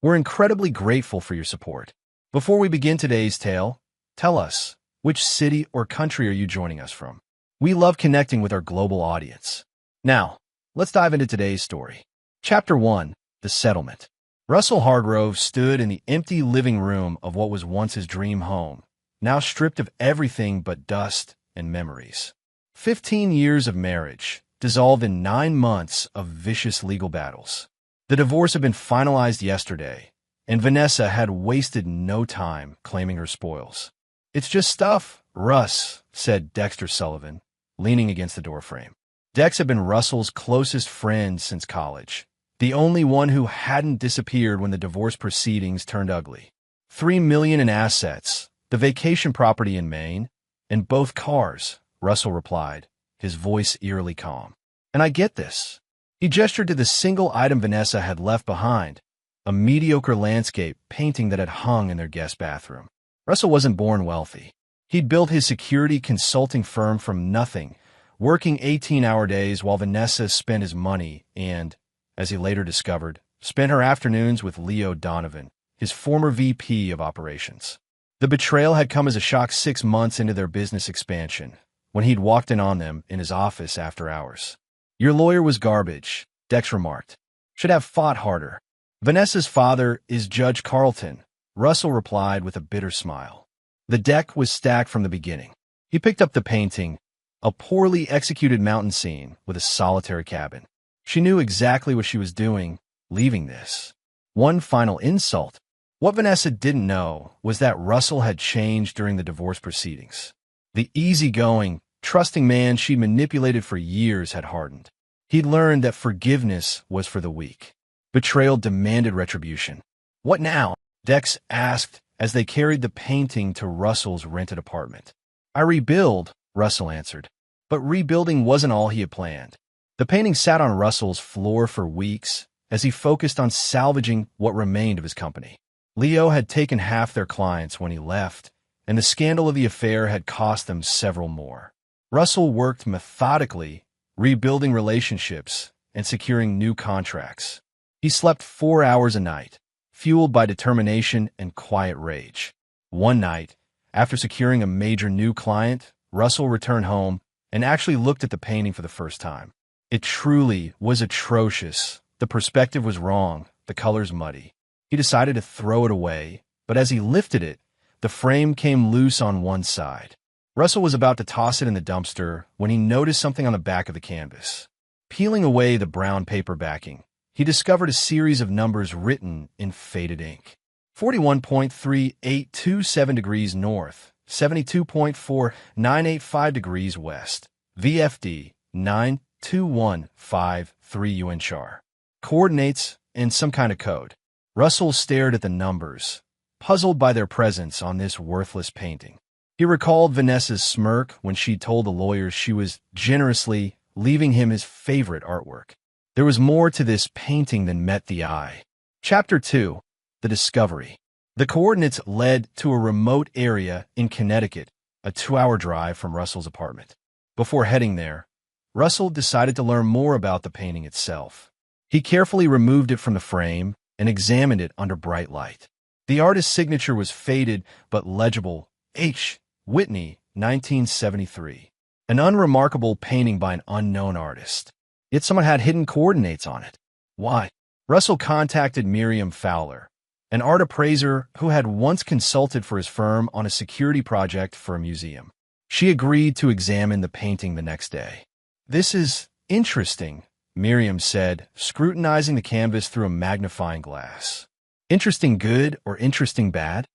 We're incredibly grateful for your support. Before we begin today's tale, tell us, which city or country are you joining us from? We love connecting with our global audience. Now, let's dive into today's story. Chapter 1, The Settlement. Russell Hargrove stood in the empty living room of what was once his dream home, now stripped of everything but dust and memories. 15 years of marriage, dissolved in 9 months of vicious legal battles. The divorce had been finalized yesterday, and Vanessa had wasted no time claiming her spoils. "It's just stuff, Russ," said Dexter Sullivan, leaning against the doorframe. Dex had been Russell's closest friend since college, the only one who hadn't disappeared when the divorce proceedings turned ugly. $3 million in assets, the vacation property in Maine, and both cars, Russell replied, his voice eerily calm. "And I get this." He gestured to the single item Vanessa had left behind, a mediocre landscape painting that had hung in their guest bathroom. Russell wasn't born wealthy. He'd built his security consulting firm from nothing, working 18-hour days while Vanessa spent his money and, as he later discovered, spent her afternoons with Leo Donovan, his former VP of operations. The betrayal had come as a shock 6 months into their business expansion, when he'd walked in on them in his office after hours. "Your lawyer was garbage," Dex remarked. "Should have fought harder." "Vanessa's father is Judge Carlton," Russell replied with a bitter smile. The deck was stacked from the beginning. He picked up the painting, a poorly executed mountain scene with a solitary cabin. She knew exactly what she was doing, leaving this. One final insult. What Vanessa didn't know was that Russell had changed during the divorce proceedings. The easygoing, trusting man she'd manipulated for years had hardened. He'd learned that forgiveness was for the weak. Betrayal demanded retribution. "What now?" Dex asked as they carried the painting to Russell's rented apartment. "I rebuild," Russell answered. But rebuilding wasn't all he had planned. The painting sat on Russell's floor for weeks as he focused on salvaging what remained of his company. Leo had taken half their clients when he left, and the scandal of the affair had cost them several more. Russell worked methodically, rebuilding relationships and securing new contracts. He slept 4 hours a night, fueled by determination and quiet rage. One night, after securing a major new client, Russell returned home and actually looked at the painting for the first time. It truly was atrocious. The perspective was wrong, the colors muddy. He decided to throw it away, but as he lifted it, the frame came loose on one side. Russell was about to toss it in the dumpster when he noticed something on the back of the canvas. Peeling away the brown paper backing, he discovered a series of numbers written in faded ink. 41.3827 degrees north, 72.4985 degrees west, VFD 92153 UN char. Coordinates and some kind of code. Russell stared at the numbers, puzzled by their presence on this worthless painting. He recalled Vanessa's smirk when she told the lawyers she was generously leaving him his favorite artwork. There was more to this painting than met the eye. Chapter 2, The Discovery. The coordinates led to a remote area in Connecticut, a 2-hour drive from Russell's apartment. Before heading there, Russell decided to learn more about the painting itself. He carefully removed it from the frame and examined it under bright light. The artist's signature was faded but legible. H. Whitney, 1973. An unremarkable painting by an unknown artist. Yet someone had hidden coordinates on it. Why? Russell contacted Miriam Fowler, an art appraiser who had once consulted for his firm on a security project for a museum. She agreed to examine the painting the next day. "This is interesting," Miriam said, scrutinizing the canvas through a magnifying glass. "Interesting good or interesting bad?"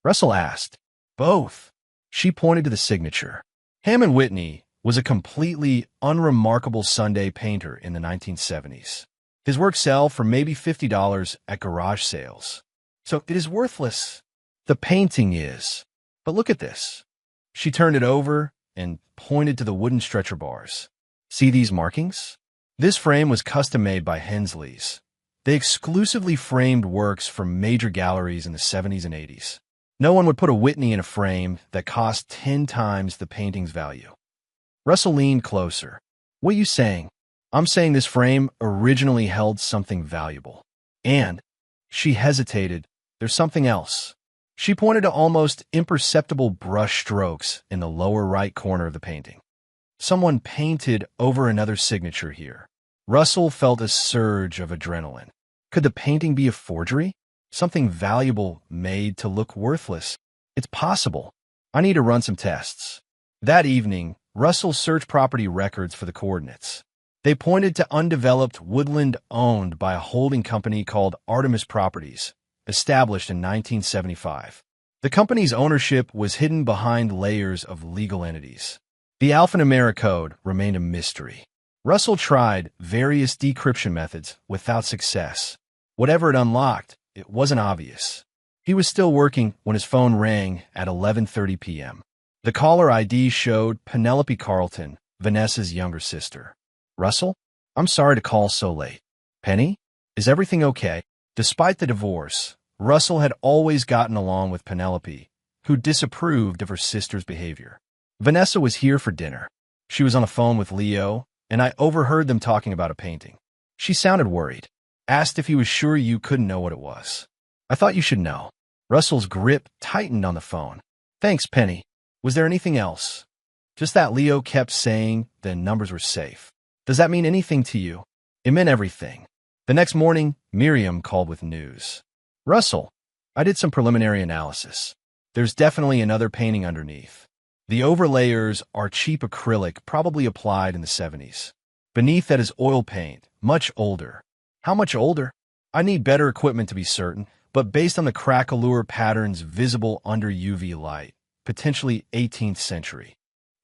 Russell asked. "Both." She pointed to the signature. Hammond Whitney was a completely unremarkable Sunday painter in the 1970s. His work sell for maybe $50 at garage sales. So it is worthless. The painting is. But look at this. She turned it over and pointed to the wooden stretcher bars. "See these markings? This frame was custom-made by Hensley's. They exclusively framed works from major galleries in the 70s and 80s. No one would put a Whitney in a frame that cost 10 times the painting's value." Russell leaned closer. "What are you saying?" "I'm saying this frame originally held something valuable." And She hesitated. There's something else. She pointed to almost imperceptible brush strokes in the lower right corner of the painting. Someone painted over another signature here. Russell felt a surge of adrenaline. Could the painting be a forgery? Something valuable made to look worthless? It's possible. I need to run some tests. That evening, Russell searched property records for the coordinates. They pointed to undeveloped woodland owned by a holding company called Artemis Properties, established in 1975. The company's ownership was hidden behind layers of legal entities. The alphanumeric code remained a mystery. Russell tried various decryption methods without success. Whatever it unlocked, it wasn't obvious. He was still working when his phone rang at 11:30 p.m. The caller ID showed Penelope Carlton, Vanessa's younger sister. Russell? I'm sorry to call so late. Penny? Is everything okay? Despite the divorce, Russell had always gotten along with Penelope, who disapproved of her sister's behavior. Vanessa was here for dinner. She was on the phone with Leo, and I overheard them talking about a painting. She sounded worried, asked if he was sure you couldn't know what it was. I thought you should know. Russell's grip tightened on the phone. Thanks, Penny. Was there anything else? Just that Leo kept saying the numbers were safe. Does that mean anything to you? It meant everything. The next morning, Miriam called with news. Russell, I did some preliminary analysis. There's definitely another painting underneath. The overlayers are cheap acrylic, probably applied in the 70s. Beneath that is oil paint, much older. How much older? I need better equipment to be certain, but based on the craquelure patterns visible under UV light, potentially 18th century.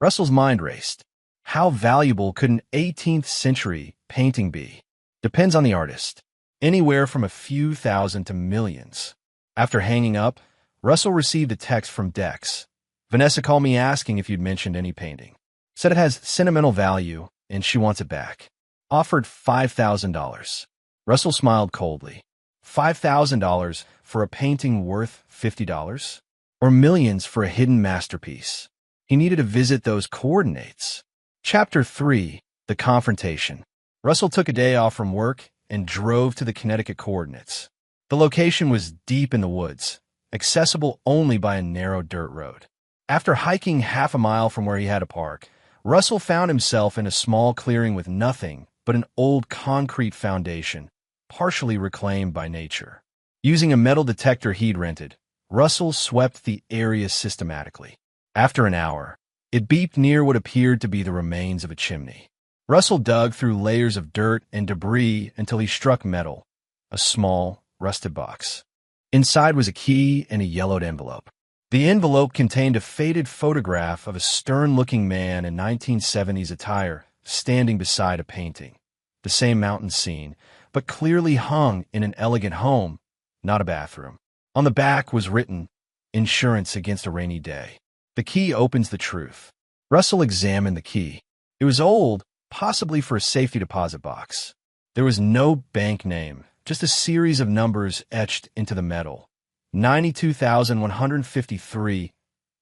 Russell's mind raced. How valuable could an 18th century painting be? Depends on the artist. Anywhere from a few thousand to millions. After hanging up, Russell received a text from Dex. Vanessa called me asking if you'd mentioned any painting. Said it has sentimental value and she wants it back. Offered $5,000. Russell smiled coldly. $5,000 for a painting worth $50? Or millions for a hidden masterpiece? He needed to visit those coordinates. Chapter 3. The Confrontation. Russell took a day off from work and drove to the Connecticut coordinates. The location was deep in the woods, accessible only by a narrow dirt road. After hiking half a mile from where he had to park, Russell found himself in a small clearing with nothing but an old concrete foundation, partially reclaimed by nature. Using a metal detector he'd rented, Russell swept the area systematically. After an hour, it beeped near what appeared to be the remains of a chimney. Russell dug through layers of dirt and debris until he struck metal, a small, rusted box. Inside was a key and a yellowed envelope. The envelope contained a faded photograph of a stern-looking man in 1970s attire standing beside a painting. The same mountain scene, but clearly hung in an elegant home, not a bathroom. On the back was written, "Insurance against a rainy day." The key opens the truth. Russell examined the key. It was old, possibly for a safety deposit box. There was no bank name, just a series of numbers etched into the metal. 92,153,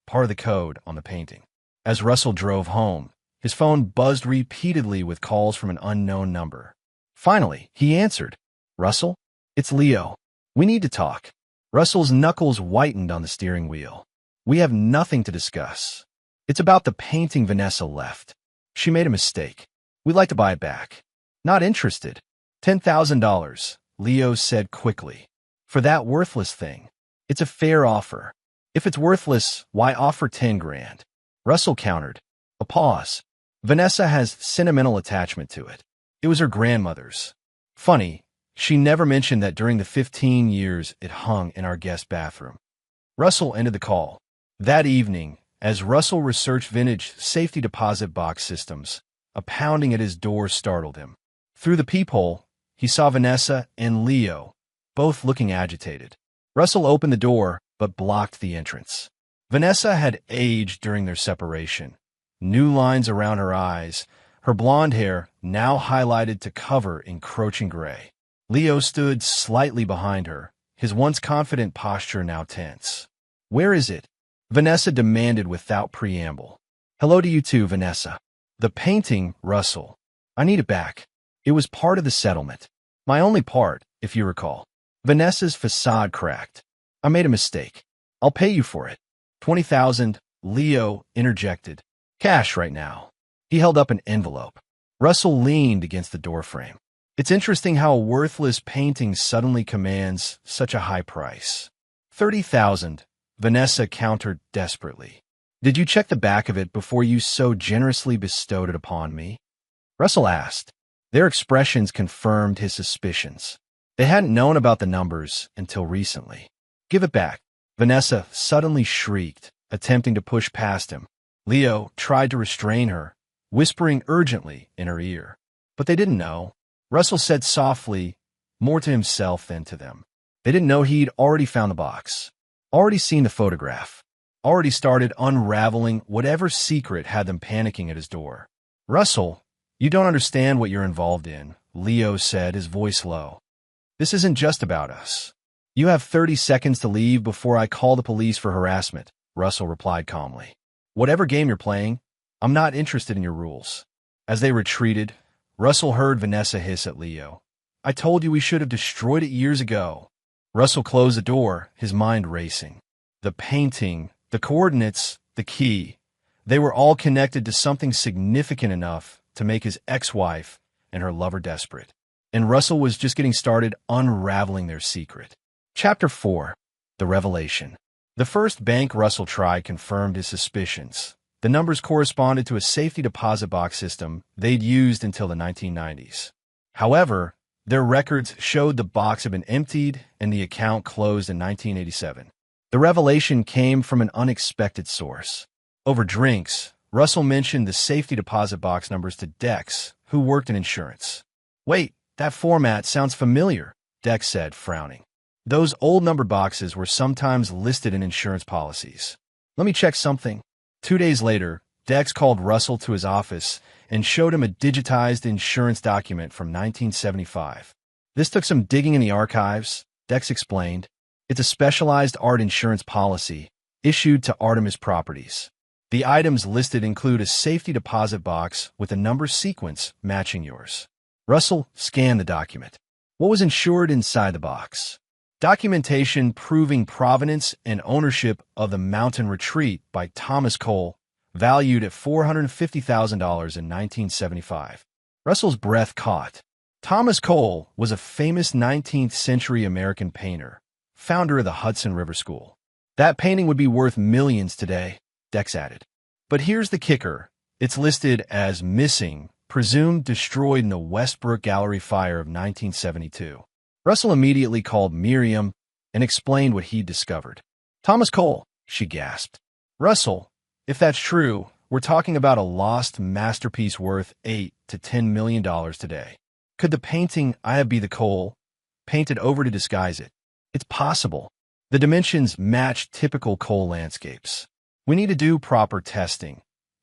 part of the code on the painting. As Russell drove home, his phone buzzed repeatedly with calls from an unknown number. Finally, he answered. Russell, it's Leo. We need to talk. Russell's knuckles whitened on the steering wheel. We have nothing to discuss. It's about the painting Vanessa left. She made a mistake. We'd like to buy it back. Not interested. $10,000, Leo said quickly. For that worthless thing. It's a fair offer. If it's worthless, why offer 10 grand? Russell countered. A pause. Vanessa has sentimental attachment to it. It was her grandmother's. Funny, she never mentioned that during the 15 years it hung in our guest bathroom. Russell ended the call. That evening, as Russell researched vintage safety deposit box systems, a pounding at his door startled him. Through the peephole, he saw Vanessa and Leo, both looking agitated. Russell opened the door, but blocked the entrance. Vanessa had aged during their separation. New lines around her eyes, her blonde hair now highlighted to cover encroaching gray. Leo stood slightly behind her, his once confident posture now tense. Where is it? Vanessa demanded without preamble. Hello to you too, Vanessa. The painting, Russell. I need it back. It was part of the settlement. My only part, if you recall. Vanessa's facade cracked. I made a mistake. I'll pay you for it. 20,000, Leo interjected. Cash right now. He held up an envelope. Russell leaned against the doorframe. It's interesting how a worthless painting suddenly commands such a high price. 30,000, Vanessa countered desperately. Did you check the back of it before you so generously bestowed it upon me? Russell asked. Their expressions confirmed his suspicions. They hadn't known about the numbers until recently. Give it back, Vanessa suddenly shrieked, attempting to push past him. Leo tried to restrain her, whispering urgently in her ear. But they didn't know. Russell said softly, more to himself than to them. They didn't know he'd already found the box, already seen the photograph, already started unraveling whatever secret had them panicking at his door. Russell, you don't understand what you're involved in, Leo said, his voice low. This isn't just about us. You have 30 seconds to leave before I call the police for harassment, Russell replied calmly. Whatever game you're playing, I'm not interested in your rules. As they retreated, Russell heard Vanessa hiss at Leo. I told you we should have destroyed it years ago. Russell closed the door, his mind racing. The painting, the coordinates, the key, they were all connected to something significant enough to make his ex-wife and her lover desperate. And Russell was just getting started unraveling their secret. Chapter 4. The Revelation. The first bank Russell tried confirmed his suspicions. The numbers corresponded to a safety deposit box system they'd used until the 1990s. However, their records showed the box had been emptied and the account closed in 1987. The revelation came from an unexpected source. Over drinks, Russell mentioned the safety deposit box numbers to Dex, who worked in insurance. Wait, that format sounds familiar, Dex said, frowning. Those old number boxes were sometimes listed in insurance policies. Let me check something. 2 days later, Dex called Russell to his office and showed him a digitized insurance document from 1975. This took some digging in the archives, Dex explained. It's a specialized art insurance policy issued to Artemis Properties. The items listed include a safety deposit box with a number sequence matching yours. Russell scanned the document. What was insured inside the box? Documentation proving provenance and ownership of the Mountain Retreat by Thomas Cole, valued at $450,000 in 1975. Russell's breath caught. Thomas Cole was a famous 19th-century American painter, founder of the Hudson River School. That painting would be worth millions today, Dex added. But here's the kicker. It's listed as missing, presumed destroyed in the Westbrook Gallery fire of 1972. Russell immediately called Miriam and explained what he'd discovered. Thomas Cole, she gasped. Russell, if that's true, we're talking about a lost masterpiece worth $8 to $10 million today. Could the painting I Have Be the Cole painted over to disguise it? It's possible. The dimensions match typical Cole landscapes. We need to do proper testing.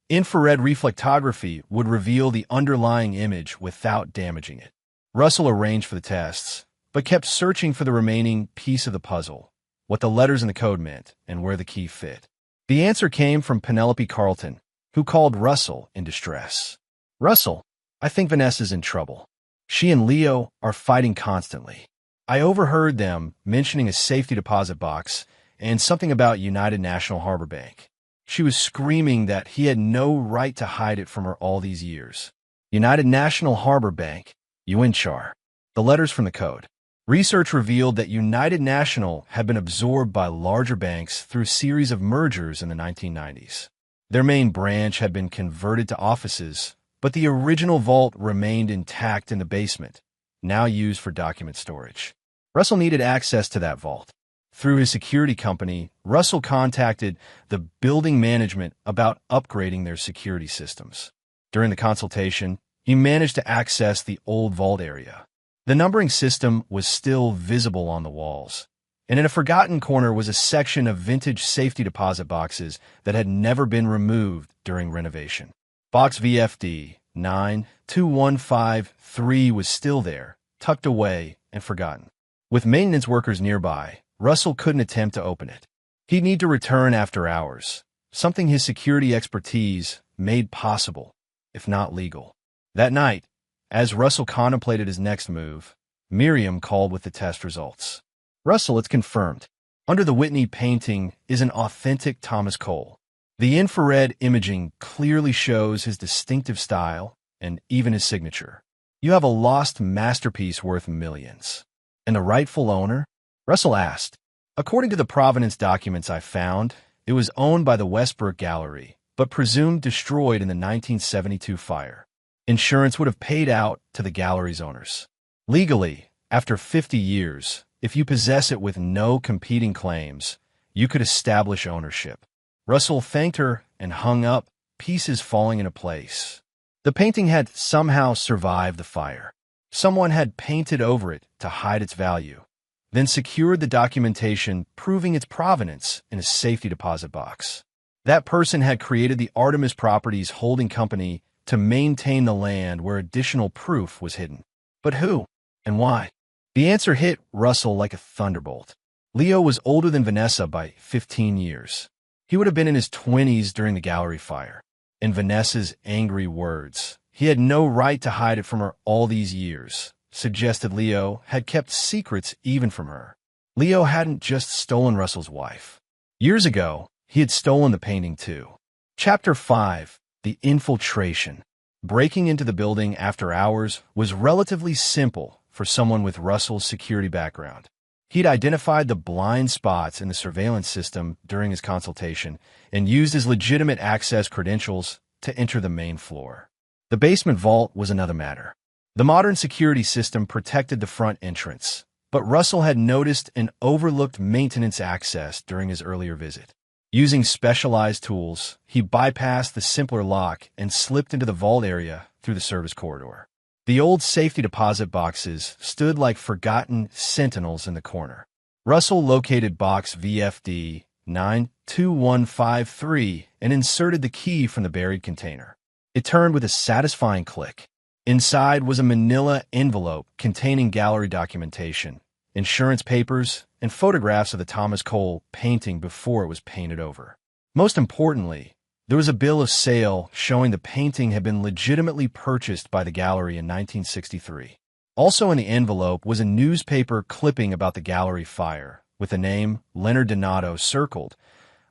Infrared reflectography would reveal the underlying image without damaging it. Russell arranged for the tests, but kept searching for the remaining piece of the puzzle, what the letters in the code meant and where the key fit. The answer came from Penelope Carlton, who called Russell in distress. Russell, I think Vanessa's in trouble. She and Leo are fighting constantly. I overheard them mentioning a safety deposit box and something about United National Harbor Bank. She was screaming that he had no right to hide it from her all these years. United National Harbor Bank, UNCHAR. The letters from the code. Research revealed that United National had been absorbed by larger banks through a series of mergers in the 1990s. Their main branch had been converted to offices, but the original vault remained intact in the basement, now used for document storage. Russell needed access to that vault. Through his security company, Russell contacted the building management about upgrading their security systems. During the consultation, he managed to access the old vault area. The numbering system was still visible on the walls, and in a forgotten corner was a section of vintage safety deposit boxes that had never been removed during renovation. Box VFD 92153 was still there, tucked away and forgotten. With maintenance workers nearby, Russell couldn't attempt to open it. He'd need to return after hours, something his security expertise made possible, if not legal. That night, as Russell contemplated his next move, Miriam called with the test results. Russell, it's confirmed. Under the Whitney painting is an authentic Thomas Cole. The infrared imaging clearly shows his distinctive style and even his signature. You have a lost masterpiece worth millions. And the rightful owner? Russell asked. According to the provenance documents I found, it was owned by the Westbrook Gallery, but presumed destroyed in the 1972 fire. Insurance would have paid out to the gallery's owners. Legally, after 50 years, if you possess it with no competing claims, you could establish ownership. Russell thanked her and hung up, pieces falling into place. The painting had somehow survived the fire. Someone had painted over it to hide its value, then secured the documentation proving its provenance in a safety deposit box. That person had created the Artemis Properties holding company to maintain the land where additional proof was hidden. But who and why? The answer hit Russell like a thunderbolt. Leo was older than Vanessa by 15 years. He would have been in his 20s during the gallery fire. In Vanessa's angry words, he had no right to hide it from her all these years, suggested Leo had kept secrets even from her. Leo hadn't just stolen Russell's wife. Years ago, he had stolen the painting too. Chapter 5. The Infiltration. Breaking into the building after hours was relatively simple for someone with Russell's security background. He'd identified the blind spots in the surveillance system during his consultation and used his legitimate access credentials to enter the main floor. The basement vault was another matter. The modern security system protected the front entrance, but Russell had noticed an overlooked maintenance access during his earlier visit. Using specialized tools, he bypassed the simpler lock and slipped into the vault area through the service corridor. The old safety deposit boxes stood like forgotten sentinels in the corner. Russell located box VFD 92153 and inserted the key from the buried container. It turned with a satisfying click. Inside was a manila envelope containing gallery documentation, insurance papers, and photographs of the Thomas Cole painting before it was painted over. Most importantly, there was a bill of sale showing the painting had been legitimately purchased by the gallery in 1963. Also in the envelope was a newspaper clipping about the gallery fire, with the name Leonard Donato circled,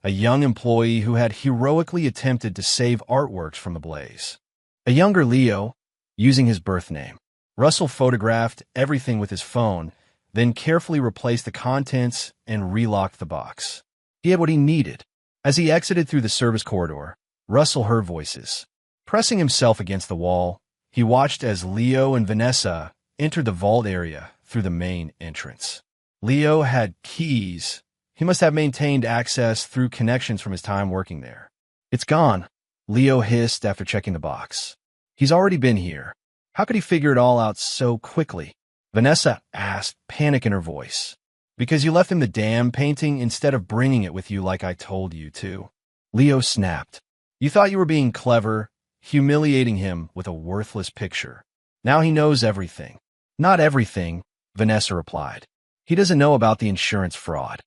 a young employee who had heroically attempted to save artworks from the blaze. A younger Leo, using his birth name. Russell photographed everything with his phone, then carefully replaced the contents and relocked the box. He had what he needed. As he exited through the service corridor, Russell heard voices. Pressing himself against the wall, he watched as Leo and Vanessa entered the vault area through the main entrance. Leo had keys. He must have maintained access through connections from his time working there. "It's gone," Leo hissed after checking the box. "He's already been here. How could he figure it all out so quickly?" Vanessa asked, panic in her voice. "Because you left him the damn painting instead of bringing it with you like I told you to." Leo snapped. "You thought you were being clever, humiliating him with a worthless picture. Now he knows everything." "Not everything," Vanessa replied. "He doesn't know about the insurance fraud."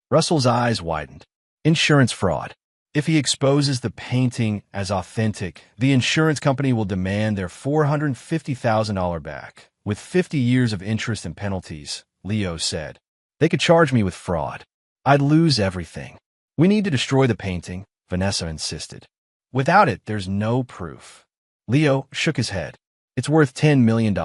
Russell's eyes widened. "Insurance fraud. If he exposes the painting as authentic, the insurance company will demand their $450,000 back, with 50 years of interest and penalties," Leo said. "They could charge me with fraud. I'd lose everything." "We need to destroy the painting," Vanessa insisted. "Without it, there's no proof." Leo shook his head. "It's worth $10 million.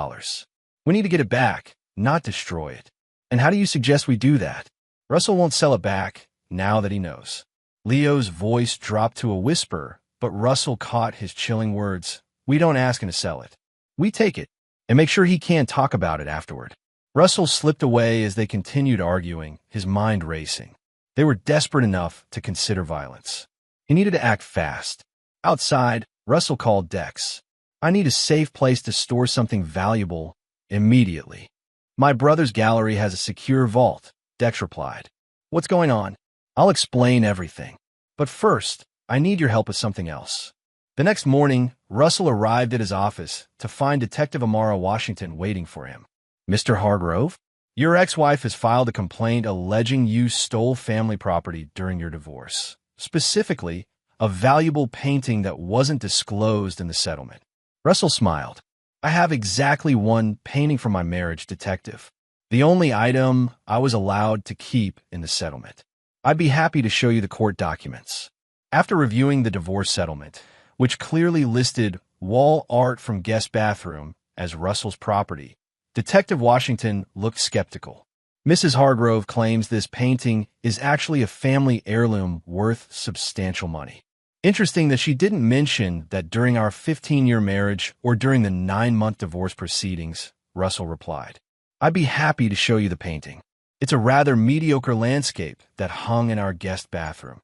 We need to get it back, not destroy it." "And how do you suggest we do that?" "Russell won't sell it back, now that he knows." Leo's voice dropped to a whisper, but Russell caught his chilling words. "We don't ask him to sell it. We take it, and make sure he can't talk about it afterward." Russell slipped away as they continued arguing, his mind racing. They were desperate enough to consider violence. He needed to act fast. Outside, Russell called Dex. "I need a safe place to store something valuable immediately." "My brother's gallery has a secure vault," Dex replied. "What's going on?" "I'll explain everything. But first, I need your help with something else." The next morning, Russell arrived at his office to find Detective Amara Washington waiting for him. "Mr. Hargrove, your ex-wife has filed a complaint alleging you stole family property during your divorce, specifically a valuable painting that wasn't disclosed in the settlement." Russell smiled. "I have exactly one painting from my marriage, Detective. The only item I was allowed to keep in the settlement. I'd be happy to show you the court documents. After reviewing the divorce settlement, which clearly listed wall art from guest bathroom as Russell's property, Detective Washington looked skeptical. Mrs. Hargrove claims this painting is actually a family heirloom worth substantial money. Interesting that she didn't mention that during our 15-year marriage or during the 9-month divorce proceedings, Russell replied. I'd be happy to show you the painting. It's a rather mediocre landscape that hung in our guest bathroom.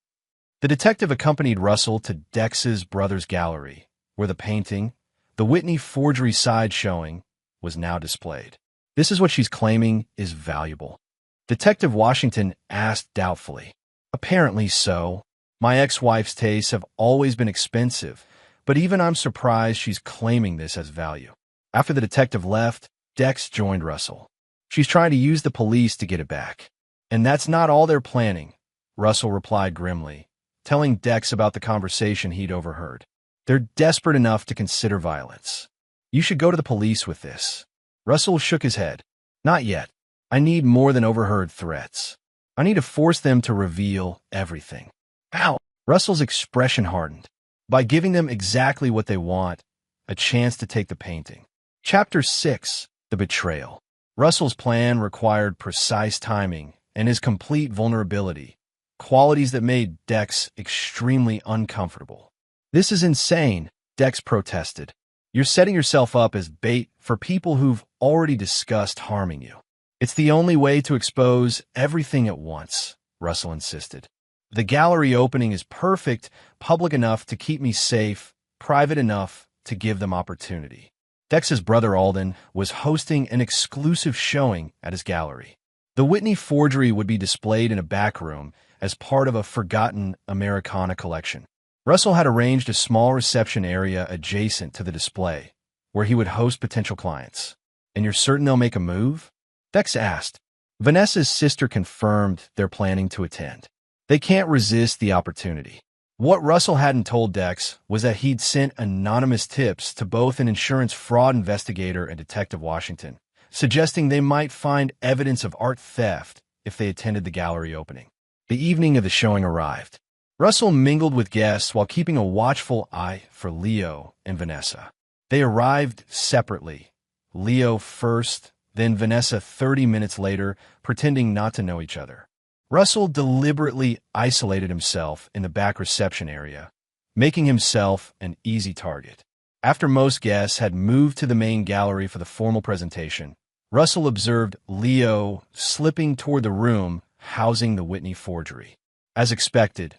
The detective accompanied Russell to Dex's brother's gallery, where the painting, the Whitney forgery side showing, was now displayed. This is what she's claiming is valuable. Detective Washington asked doubtfully. Apparently so. My ex-wife's tastes have always been expensive, but even I'm surprised she's claiming this as value. After the detective left, Dex joined Russell. She's trying to use the police to get it back. And that's not all they're planning, Russell replied grimly, telling Dex about the conversation he'd overheard. They're desperate enough to consider violence. You should go to the police with this. Russell shook his head. Not yet. I need more than overheard threats. I need to force them to reveal everything. How? Russell's expression hardened. By giving them exactly what they want, a chance to take the painting. Chapter 6. The Betrayal. Russell's plan required precise timing and his complete vulnerability, qualities that made Dex extremely uncomfortable. This is insane, Dex protested. You're setting yourself up as bait for people who've already discussed harming you. It's the only way to expose everything at once, Russell insisted. The gallery opening is perfect, public enough to keep me safe, private enough to give them opportunity. Dex's brother Alden was hosting an exclusive showing at his gallery. The Whitney forgery would be displayed in a back room as part of a forgotten Americana collection. Russell had arranged a small reception area adjacent to the display, where he would host potential clients. And you're certain they'll make a move? Dex asked. Vanessa's sister confirmed they're planning to attend. They can't resist the opportunity. What Russell hadn't told Dex was that he'd sent anonymous tips to both an insurance fraud investigator and Detective Washington, suggesting they might find evidence of art theft if they attended the gallery opening. The evening of the showing arrived. Russell mingled with guests while keeping a watchful eye for Leo and Vanessa. They arrived separately, Leo first, then Vanessa 30 minutes later, pretending not to know each other. Russell deliberately isolated himself in the back reception area, making himself an easy target. After most guests had moved to the main gallery for the formal presentation, Russell observed Leo slipping toward the room housing the Whitney forgery. As expected,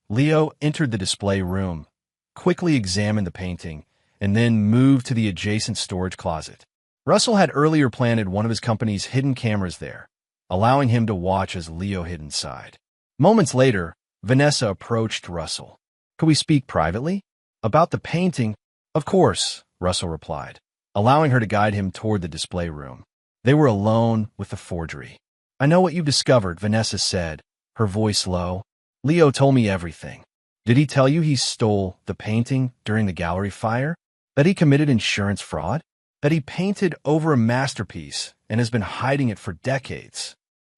Leo entered the display room, quickly examined the painting, and then moved to the adjacent storage closet. Russell had earlier planted one of his company's hidden cameras there, allowing him to watch as Leo hid inside. Moments later, Vanessa approached Russell. Could we speak privately? About the painting? Of course, Russell replied, allowing her to guide him toward the display room. They were alone with the forgery. I know what you've discovered, Vanessa said, her voice low. Leo told me everything. Did he tell you he stole the painting during the gallery fire? That he committed insurance fraud? That he painted over a masterpiece and has been hiding it for decades?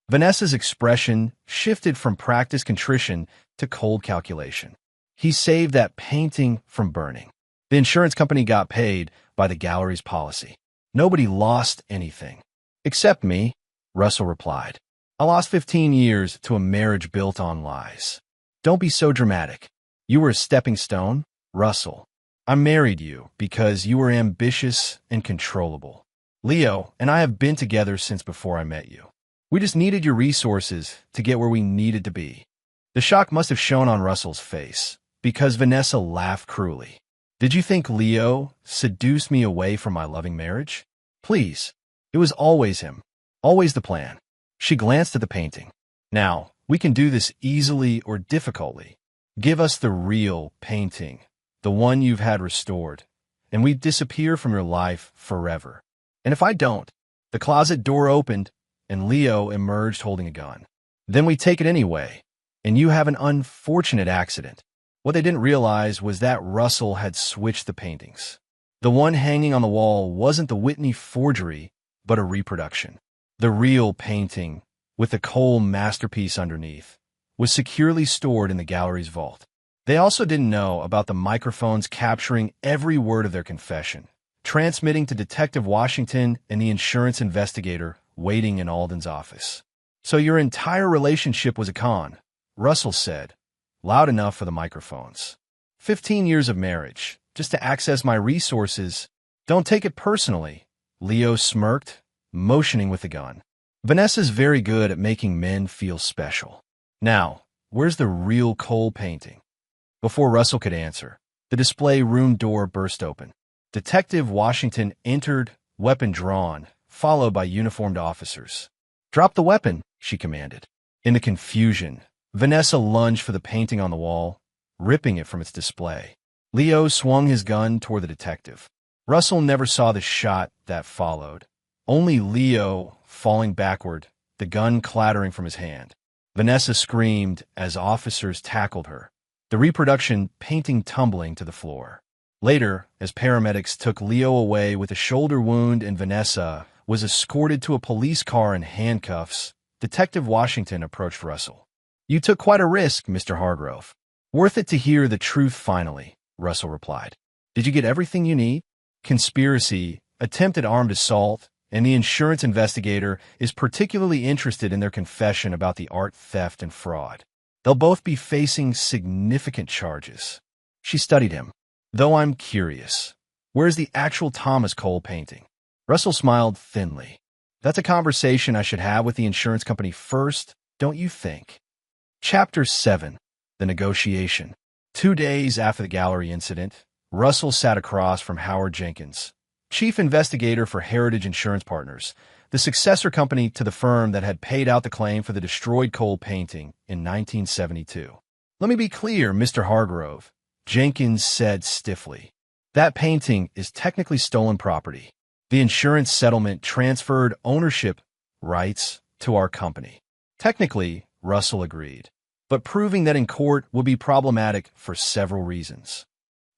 Vanessa's expression shifted from practiced contrition to cold calculation. He saved that painting from burning. The insurance company got paid by the gallery's policy. Nobody lost anything. Except me, Russell replied. I lost 15 years to a marriage built on lies. Don't be so dramatic. You were a stepping stone, Russell. I married you because you were ambitious and controllable. Leo and I have been together since before I met you. We just needed your resources to get where we needed to be. The shock must have shown on Russell's face, because Vanessa laughed cruelly. Did you think Leo seduced me away from my loving marriage? Please, it was always him, always the plan. She glanced at the painting. Now, we can do this easily or difficultly. Give us the real painting, the one you've had restored, and we disappear from your life forever. And if I don't, the closet door opened, and Leo emerged holding a gun. Then we take it anyway, and you have an unfortunate accident. What they didn't realize was that Russell had switched the paintings. The one hanging on the wall wasn't the Whitney forgery, but a reproduction. The real painting, with the Cole masterpiece underneath, was securely stored in the gallery's vault. They also didn't know about the microphones capturing every word of their confession, transmitting to Detective Washington and the insurance investigator waiting in Alden's office. "So your entire relationship was a con," Russell said, loud enough for the microphones. 15 years of marriage, just to access my resources. "Don't take it personally," Leo smirked, motioning with the gun. "Vanessa's very good at making men feel special. Now, where's the real Cole painting?" Before Russell could answer, the display room door burst open. Detective Washington entered, weapon drawn, followed by uniformed officers. "Drop the weapon," she commanded. In the confusion, Vanessa lunged for the painting on the wall, ripping it from its display. Leo swung his gun toward the detective. Russell never saw the shot that followed. Only Leo falling backward, the gun clattering from his hand. Vanessa screamed as officers tackled her, the reproduction painting tumbling to the floor. Later, as paramedics took Leo away with a shoulder wound and Vanessa was escorted to a police car in handcuffs, Detective Washington approached Russell. "You took quite a risk, Mr. Hargrove." "Worth it to hear the truth finally," Russell replied. "Did you get everything you need?" Conspiracy, attempted armed assault, and the insurance investigator is particularly interested in their confession about the art theft and fraud. They'll both be facing significant charges. She studied him. "Though I'm curious, where's the actual Thomas Cole painting?" Russell smiled thinly. "That's a conversation I should have with the insurance company first, don't you think?" Chapter 7. The Negotiation. 2 days after the gallery incident, Russell sat across from Howard Jenkins, chief investigator for Heritage Insurance Partners, the successor company to the firm that had paid out the claim for the destroyed Cole painting in 1972. "Let me be clear, Mr. Hargrove," Jenkins said stiffly. "That painting is technically stolen property. The insurance settlement transferred ownership rights to our company." Technically, Russell agreed, but proving that in court would be problematic for several reasons.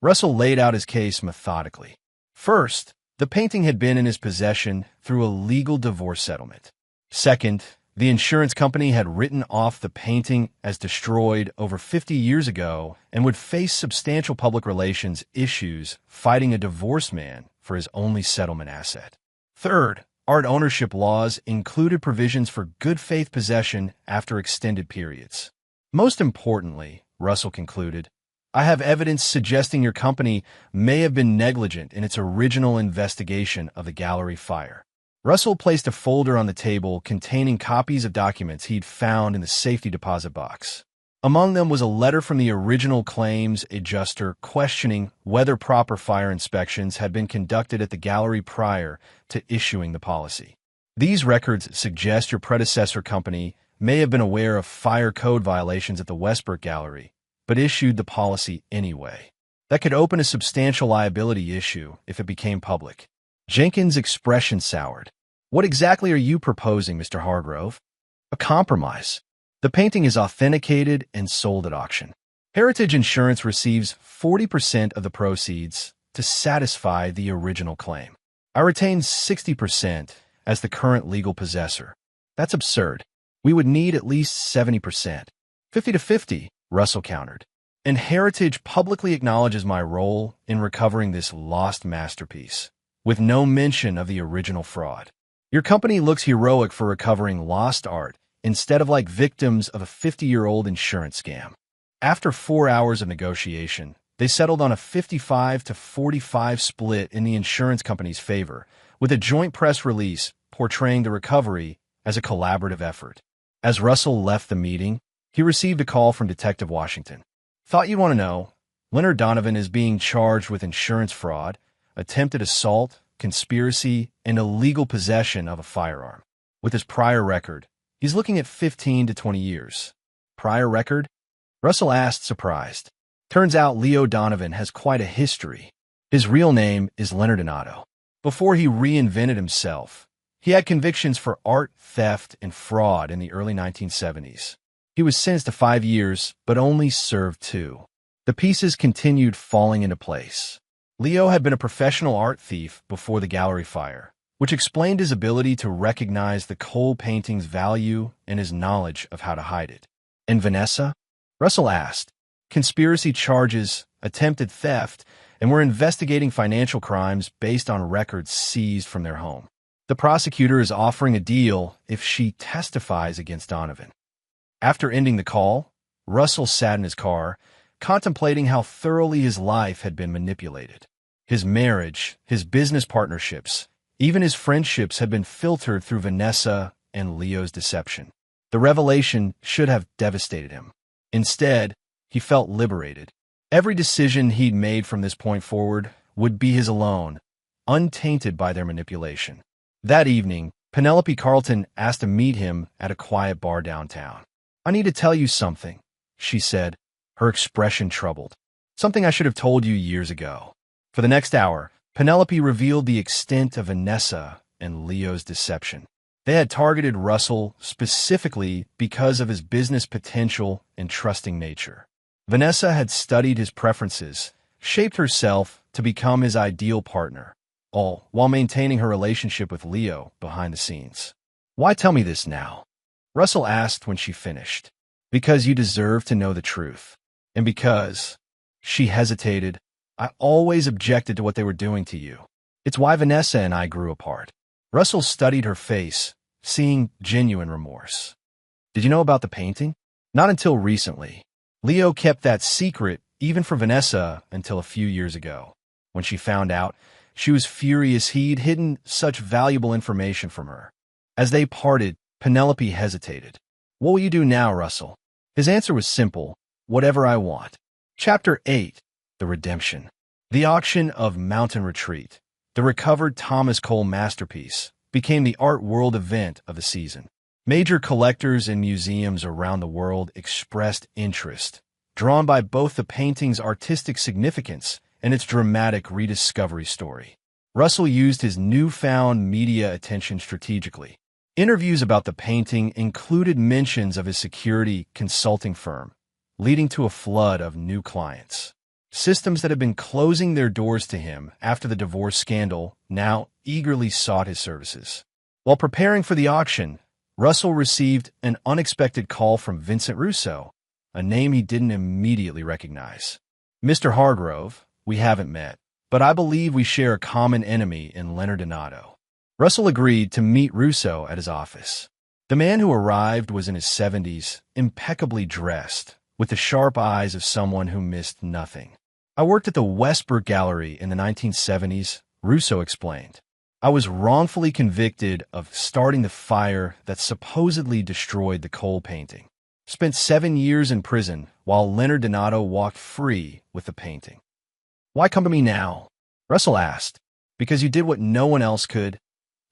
Russell laid out his case methodically. First, the painting had been in his possession through a legal divorce settlement. Second, the insurance company had written off the painting as destroyed over 50 years ago and would face substantial public relations issues fighting a divorced man for his only settlement asset. Third, art ownership laws included provisions for good faith possession after extended periods. Most importantly, Russell concluded, "I have evidence suggesting your company may have been negligent in its original investigation of the gallery fire." Russell placed a folder on the table containing copies of documents he'd found in the safety deposit box. Among them was a letter from the original claims adjuster questioning whether proper fire inspections had been conducted at the gallery prior to issuing the policy. "These records suggest your predecessor company may have been aware of fire code violations at the Westbrook Gallery, but issued the policy anyway. That could open a substantial liability issue if it became public." Jenkins' expression soured. "What exactly are you proposing, Mr. Hargrove?" "A compromise. The painting is authenticated and sold at auction. Heritage Insurance receives 40% of the proceeds to satisfy the original claim. I retain 60% as the current legal possessor." "That's absurd. We would need at least 70%. 50 to 50, Russell countered. "And Heritage publicly acknowledges my role in recovering this lost masterpiece, with no mention of the original fraud. Your company looks heroic for recovering lost art instead of like victims of a 50-year-old insurance scam." After 4 hours of negotiation, they settled on a 55 to 45 split in the insurance company's favor, with a joint press release portraying the recovery as a collaborative effort. As Russell left the meeting, he received a call from Detective Washington. "Thought you'd want to know. Leonard Donovan is being charged with insurance fraud, attempted assault, conspiracy, and illegal possession of a firearm. With his prior record, he's looking at 15 to 20 years. "Prior record?" Russell asked, surprised. "Turns out Leo Donovan has quite a history. His real name is Leonard Donato. Before he reinvented himself, he had convictions for art theft and fraud in the early 1970s. He was sentenced to 5 years, but only served 2. The pieces continued falling into place. Leo had been a professional art thief before the gallery fire, which explained his ability to recognize the coal painting's value and his knowledge of how to hide it. And Vanessa? Russell asked. Conspiracy charges, attempted theft, and we're investigating financial crimes based on records seized from their home. The prosecutor is offering a deal if she testifies against Donovan. After ending the call, Russell sat in his car, contemplating how thoroughly his life had been manipulated. His marriage, his business partnerships, even his friendships had been filtered through Vanessa and Leo's deception. The revelation should have devastated him. Instead, he felt liberated. Every decision he'd made from this point forward would be his alone, untainted by their manipulation. That evening, Penelope Carlton asked to meet him at a quiet bar downtown. I need to tell you something, she said, her expression troubled. Something I should have told you years ago. For the next hour, Penelope revealed the extent of Vanessa and Leo's deception. They had targeted Russell specifically because of his business potential and trusting nature. Vanessa had studied his preferences, shaped herself to become his ideal partner, all while maintaining her relationship with Leo behind the scenes. Why tell me this now? Russell asked when she finished. Because you deserve to know the truth. And because, she hesitated, I always objected to what they were doing to you. It's why Vanessa and I grew apart. Russell studied her face, seeing genuine remorse. Did you know about the painting? Not until recently. Leo kept that secret even from Vanessa until a few years ago. When she found out, she was furious he'd hidden such valuable information from her. As they parted, Penelope hesitated. What will you do now, Russell? His answer was simple, whatever I want. Chapter 8, The Redemption. The auction of Mountain Retreat, the recovered Thomas Cole masterpiece, became the art world event of the season. Major collectors and museums around the world expressed interest, drawn by both the painting's artistic significance and its dramatic rediscovery story. Russell used his newfound media attention strategically. Interviews about the painting included mentions of his security consulting firm, leading to a flood of new clients. Systems that had been closing their doors to him after the divorce scandal now eagerly sought his services. While preparing for the auction, Russell received an unexpected call from Vincent Russo, a name he didn't immediately recognize. Mr. Hargrove, we haven't met, but I believe we share a common enemy in Leonard Donato. Russell agreed to meet Russo at his office. The man who arrived was in his 70s, impeccably dressed, with the sharp eyes of someone who missed nothing. I worked at the Westbrook Gallery in the 1970s, Russo explained. I was wrongfully convicted of starting the fire that supposedly destroyed the Cole painting. Spent 7 years in prison while Leonard Donato walked free with the painting. Why come to me now? Russell asked. Because you did what no one else could.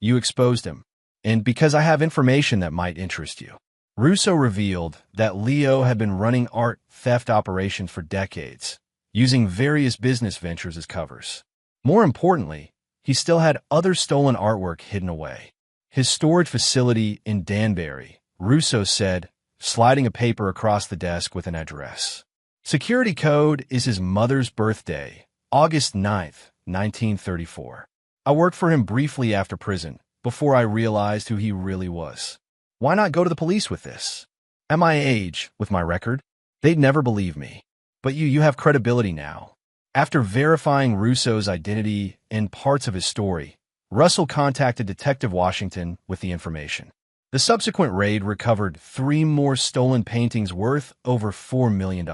You exposed him. And because I have information that might interest you. Russo revealed that Leo had been running art theft operations for decades, using various business ventures as covers. More importantly, he still had other stolen artwork hidden away. His storage facility in Danbury, Russo said, sliding a paper across the desk with an address. Security code is his mother's birthday, August 9th, 1934. I worked for him briefly after prison, before I realized who he really was. Why not go to the police with this? At my age, with my record, they'd never believe me. But you have credibility now. After verifying Russo's identity and parts of his story, Russell contacted Detective Washington with the information. The subsequent raid recovered 3 more stolen paintings worth over $4 million.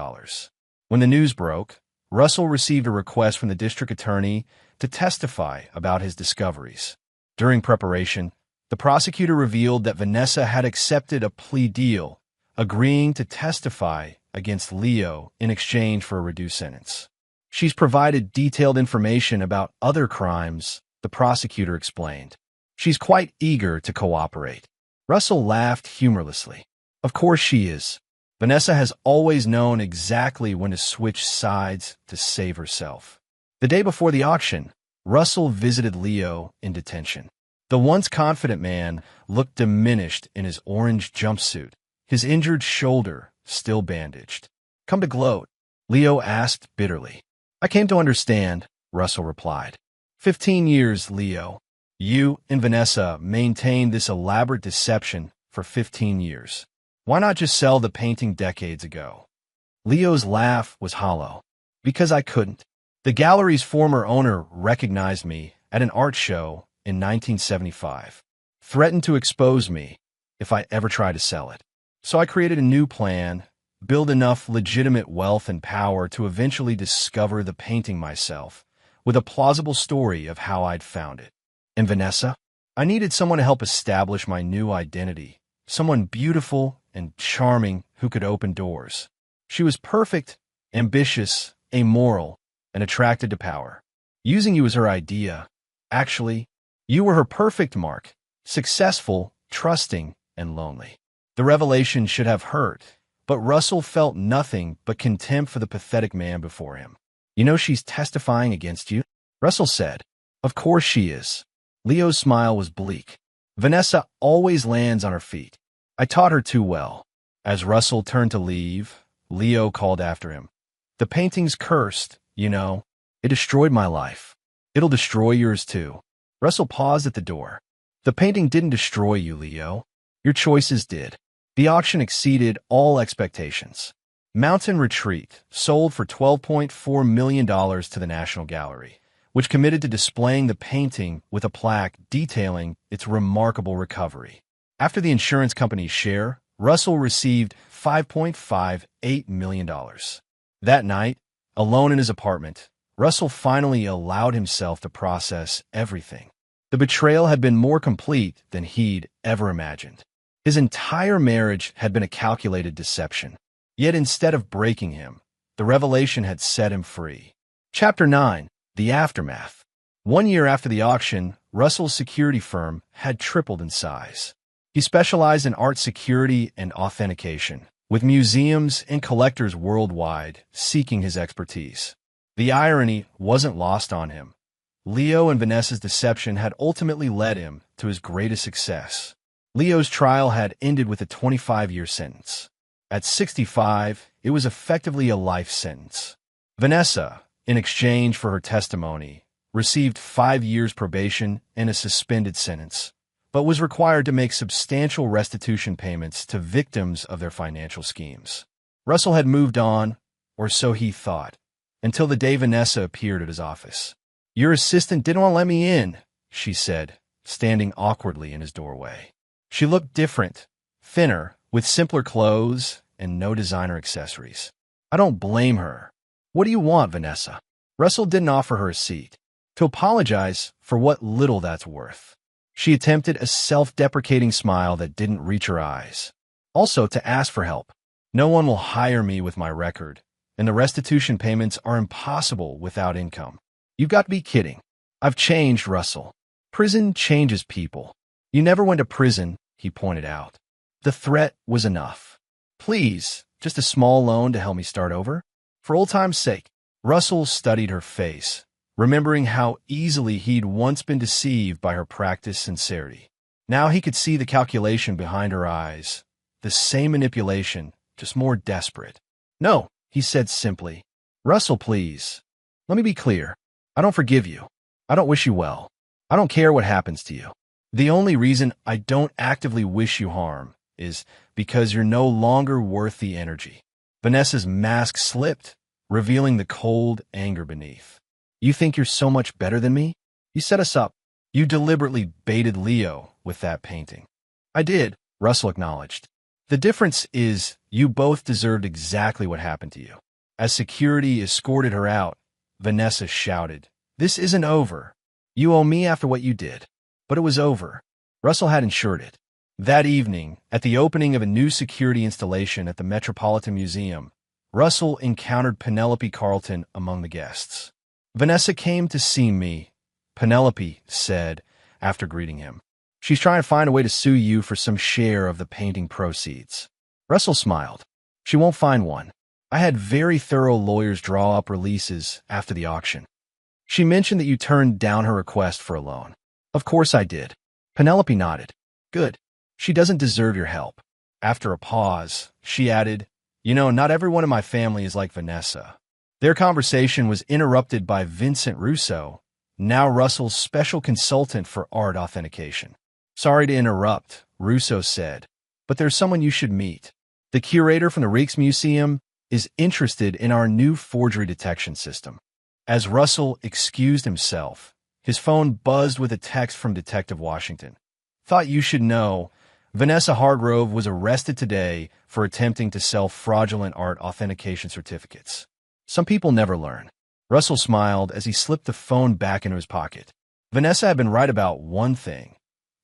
When the news broke, Russell received a request from the district attorney to testify about his discoveries. During preparation, the prosecutor revealed that Vanessa had accepted a plea deal, agreeing to testify against Leo in exchange for a reduced sentence. She's provided detailed information about other crimes, the prosecutor explained. She's quite eager to cooperate. Russell laughed humorlessly. Of course she is. Vanessa has always known exactly when to switch sides to save herself. The day before the auction, Russell visited Leo in detention. The once confident man looked diminished in his orange jumpsuit, his injured shoulder still bandaged. Come to gloat? Leo asked bitterly. I came to understand, Russell replied. 15 years, Leo. You and Vanessa maintained this elaborate deception for 15 years. Why not just sell the painting decades ago? Leo's laugh was hollow. Because I couldn't. The gallery's former owner recognized me at an art show in 1975, threatened to expose me if I ever tried to sell it. So I created a new plan, build enough legitimate wealth and power to eventually discover the painting myself, with a plausible story of how I'd found it. And Vanessa? I needed someone to help establish my new identity, someone beautiful and charming who could open doors. She was perfect, ambitious, amoral, and attracted to power. Using you as her idea, actually, you were her perfect mark, successful, trusting, and lonely. The revelation should have hurt, but Russell felt nothing but contempt for the pathetic man before him. You know she's testifying against you? Russell said. Of course she is. Leo's smile was bleak. Vanessa always lands on her feet. I taught her too well. As Russell turned to leave, Leo called after him. The painting's cursed, you know. It destroyed my life. It'll destroy yours too. Russell paused at the door. The painting didn't destroy you, Leo. Your choices did. The auction exceeded all expectations. Mountain Retreat sold for $12.4 million to the National Gallery, which committed to displaying the painting with a plaque detailing its remarkable recovery. After the insurance company's share, Russell received $5.58 million. That night, alone in his apartment, Russell finally allowed himself to process everything. The betrayal had been more complete than he'd ever imagined. His entire marriage had been a calculated deception. Yet instead of breaking him, the revelation had set him free. Chapter 9. The Aftermath. 1 year after the auction, Russell's security firm had tripled in size. He specialized in art security and authentication, with museums and collectors worldwide seeking his expertise. The irony wasn't lost on him. Leo and Vanessa's deception had ultimately led him to his greatest success. Leo's trial had ended with a 25-year sentence. At 65, it was effectively a life sentence. Vanessa, in exchange for her testimony, received 5 years probation and a suspended sentence, but was required to make substantial restitution payments to victims of their financial schemes. Russell had moved on, or so he thought, until the day Vanessa appeared at his office. Your assistant didn't want to let me in, she said, standing awkwardly in his doorway. She looked different, thinner, with simpler clothes and no designer accessories. I don't blame her. What do you want, Vanessa? Russell didn't offer her a seat. To apologize for what little that's worth. She attempted a self-deprecating smile that didn't reach her eyes. Also, to ask for help. No one will hire me with my record, and the restitution payments are impossible without income. You've got to be kidding. I've changed, Russell. Prison changes people. You never went to prison, he pointed out. The threat was enough. Please, just a small loan to help me start over? For old time's sake. Russell studied her face, remembering how easily he'd once been deceived by her practiced sincerity. Now he could see the calculation behind her eyes, the same manipulation, just more desperate. No, he said simply. Russell, please. Let me be clear. I don't forgive you. I don't wish you well. I don't care what happens to you. The only reason I don't actively wish you harm is because you're no longer worth the energy. Vanessa's mask slipped, revealing the cold anger beneath. You think you're so much better than me? You set us up. You deliberately baited Leo with that painting. I did, Russell acknowledged. The difference is you both deserved exactly what happened to you. As security escorted her out, Vanessa shouted, This isn't over. You owe me after what you did. But it was over. Russell had insured it. That evening, at the opening of a new security installation at the Metropolitan Museum, Russell encountered Penelope Carlton among the guests. Vanessa came to see me, Penelope said, after greeting him. She's trying to find a way to sue you for some share of the painting proceeds. Russell smiled. She won't find one. I had very thorough lawyers draw up releases after the auction. She mentioned that you turned down her request for a loan. Of course I did. Penelope nodded. Good. She doesn't deserve your help. After a pause, she added, You know, not everyone in my family is like Vanessa. Their conversation was interrupted by Vincent Russo, now Russell's special consultant for art authentication. Sorry to interrupt, Russo said, but there's someone you should meet. The curator from the Rijksmuseum is interested in our new forgery detection system. As Russell excused himself, his phone buzzed with a text from Detective Washington. Thought you should know, Vanessa Hargrove was arrested today for attempting to sell fraudulent art authentication certificates. Some people never learn. Russell smiled as he slipped the phone back into his pocket. Vanessa had been right about one thing.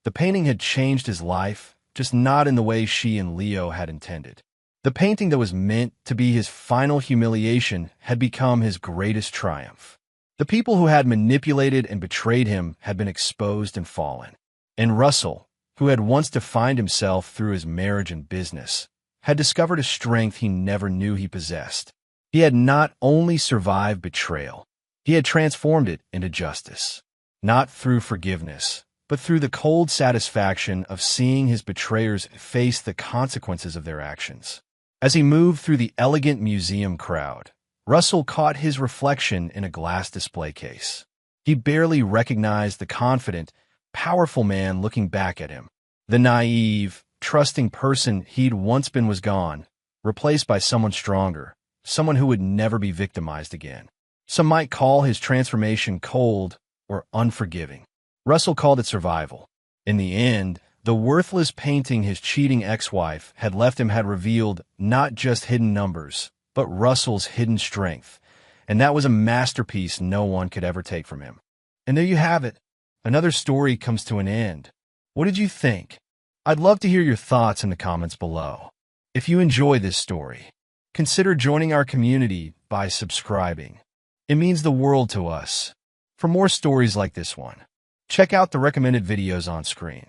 The painting had changed his life, just not in the way she and Leo had intended. The painting that was meant to be his final humiliation had become his greatest triumph. The people who had manipulated and betrayed him had been exposed and fallen. And Russell, who had once defined himself through his marriage and business, had discovered a strength he never knew he possessed. He had not only survived betrayal, he had transformed it into justice. Not through forgiveness, but through the cold satisfaction of seeing his betrayers face the consequences of their actions. As he moved through the elegant museum crowd, Russell caught his reflection in a glass display case. He barely recognized the confident, powerful man looking back at him. The naive, trusting person he'd once been was gone, replaced by someone stronger, someone who would never be victimized again. Some might call his transformation cold or unforgiving. Russell called it survival. In the end, the worthless painting his cheating ex-wife had left him had revealed not just hidden numbers, but Russell's hidden strength, and that was a masterpiece no one could ever take from him. And there you have it. Another story comes to an end. What did you think? I'd love to hear your thoughts in the comments below. If you enjoy this story, consider joining our community by subscribing. It means the world to us. For more stories like this one, check out the recommended videos on screen.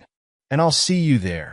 And I'll see you there.